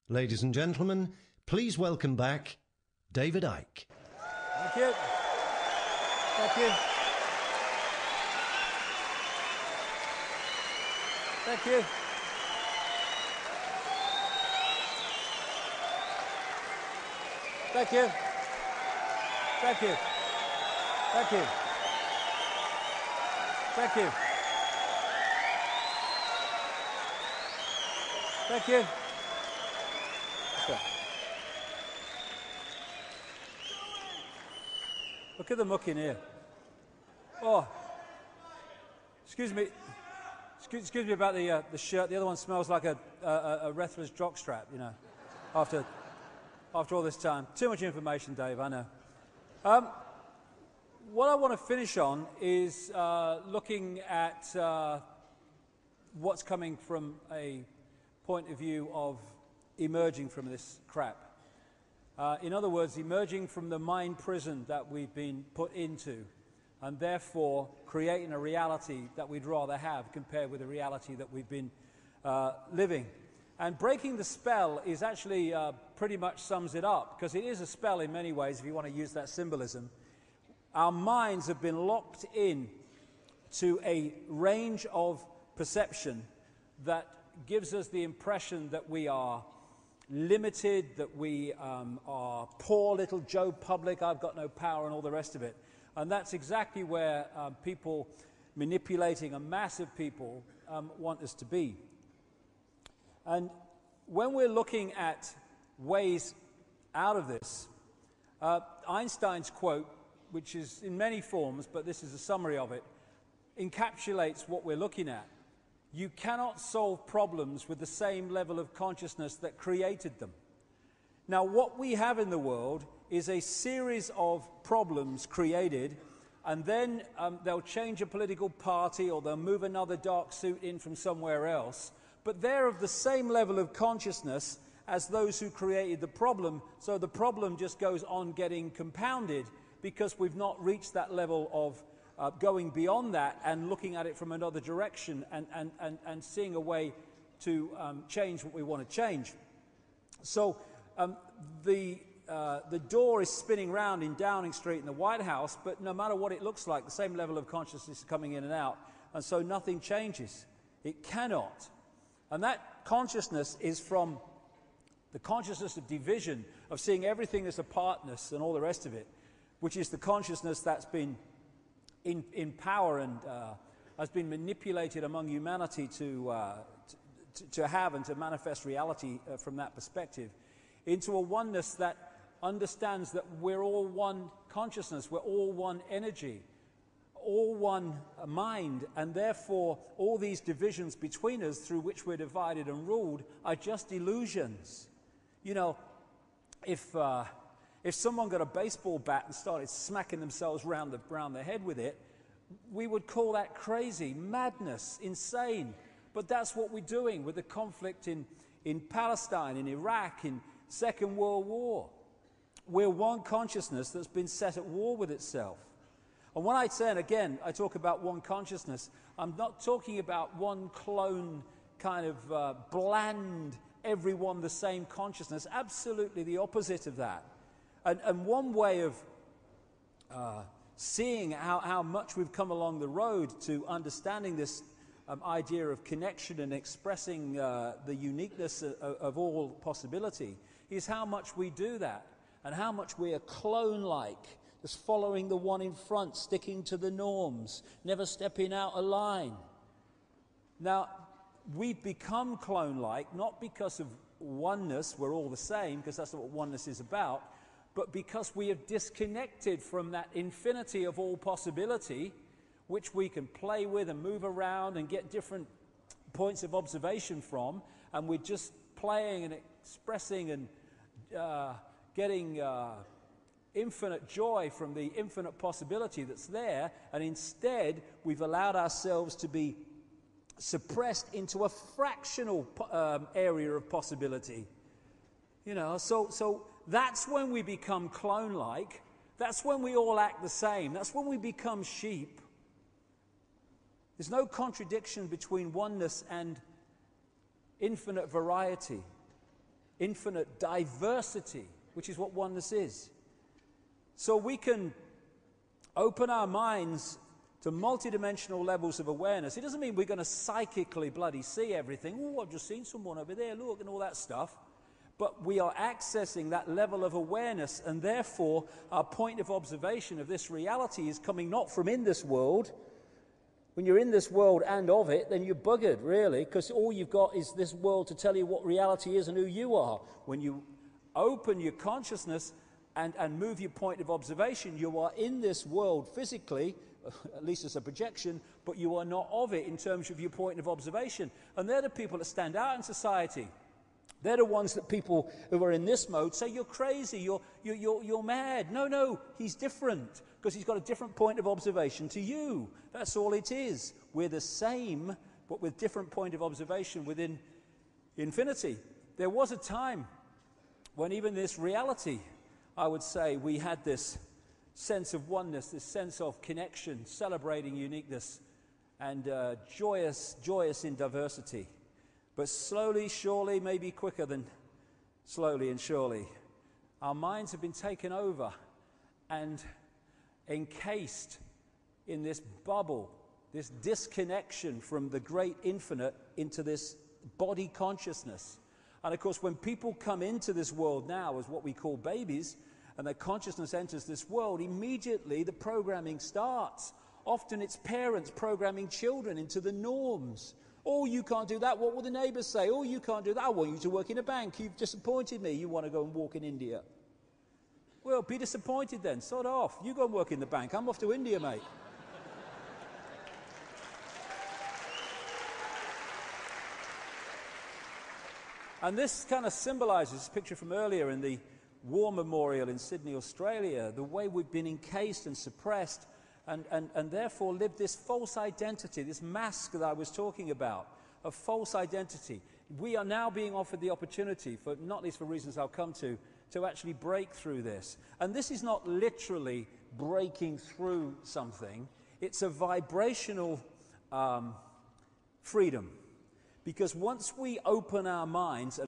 Ladies and gentlemen, please welcome back David Icke. Thank you. Thank you. Thank you. Thank you. Thank you. Thank you. Thank you. Thank you. Okay. Look at the muck in here. Oh, excuse me. Excuse me about the shirt. The other one smells like a wrestler's jockstrap, you know, after all this time. Too much information, Dave, I know. What I want to finish on is looking at what's coming from a point of view of emerging from this crap. In other words, emerging from the mind prison that we've been put into, and therefore creating a reality that we'd rather have compared with the reality that we've been living. And breaking the spell is actually pretty much sums it up, because it is a spell in many ways, if you want to use that symbolism. Our minds have been locked in to a range of perception that gives us the impression that we are limited, that we are poor little Joe Public, I've got no power, and all the rest of it. And that's exactly where people manipulating a mass of people want us to be. And when we're looking at ways out of this, Einstein's quote, which is in many forms, but this is a summary of it, encapsulates what we're looking at. You cannot solve problems with the same level of consciousness that created them. Now, what we have in the world is a series of problems created, and then they'll change a political party or they'll move another dark suit in from somewhere else, but they're of the same level of consciousness as those who created the problem, so the problem just goes on getting compounded because we've not reached that level of going beyond that and looking at it from another direction and seeing a way to change what we want to change. So the door is spinning round in Downing Street in the White House, but no matter what it looks like, the same level of consciousness is coming in and out, and so nothing changes. It cannot. And that consciousness is from the consciousness of division, of seeing everything as a partness and all the rest of it, which is the consciousness that's been in power and has been manipulated among humanity to have and to manifest reality from that perspective, into a oneness that understands that we're all one consciousness, we're all one energy, all one mind, and therefore all these divisions between us through which we're divided and ruled are just illusions. You know, if someone got a baseball bat and started smacking themselves round the head with it, we would call that crazy, madness, insane. But that's what we're doing with the conflict in Palestine, in Iraq, in Second World War. We're one consciousness that's been set at war with itself. And when I say, and again, I talk about one consciousness, I'm not talking about one clone kind of bland, everyone the same consciousness. Absolutely the opposite of that. And one way of seeing how much we've come along the road to understanding this idea of connection and expressing the uniqueness of all possibility is how much we do that, and how much we are clone-like, just following the one in front, sticking to the norms, never stepping out of line. Now, we've become clone-like, not because of oneness, we're all the same, because that's not what oneness is about, but because we have disconnected from that infinity of all possibility, which we can play with and move around and get different points of observation from, and we're just playing and expressing and getting infinite joy from the infinite possibility that's there, and instead we've allowed ourselves to be suppressed into a fractional area of possibility. You know, so that's when we become clone-like. That's when we all act the same. That's when we become sheep. There's no contradiction between oneness and infinite variety. infinite diversity, which is what oneness is. So we can open our minds to multidimensional levels of awareness. It doesn't mean we're going to psychically bloody see everything. Oh, I've just seen someone over there, look, and all that stuff. But we are accessing that level of awareness, and therefore our point of observation of this reality is coming not from in this world. When you're in this world and of it, then you're buggered, really, because all you've got is this world to tell you what reality is and who you are. When you open your consciousness and move your point of observation, you are in this world physically, at least as a projection, but you are not of it in terms of your point of observation. And they're the people that stand out in society. They're the ones that people who are in this mode say, you're crazy, you're mad. No, he's different, because he's got a different point of observation to you. That's all it is. We're the same, but with different point of observation within infinity. There was a time when even this reality, I would say, we had this sense of oneness, this sense of connection, celebrating uniqueness, and joyous in diversity. But slowly, surely, maybe quicker than slowly and surely, our minds have been taken over and encased in this bubble, this disconnection from the great infinite into this body consciousness. And of course, when people come into this world now as what we call babies, and their consciousness enters this world, immediately the programming starts. Often it's parents programming children into the norms. Oh, you can't do that. What will the neighbours say? Oh, you can't do that. I want you to work in a bank. You've disappointed me. You want to go and walk in India. Well, be disappointed then. Sod off. You go and work in the bank. I'm off to India, mate. And this kind of symbolises this picture from earlier in the War Memorial in Sydney, Australia, the way we've been encased and suppressed and therefore lived this false identity, this mask that I was talking about, of false identity. We are now being offered the opportunity, for not least for reasons I'll come to actually break through this. And this is not literally breaking through something. It's a vibrational freedom. Because once we open our minds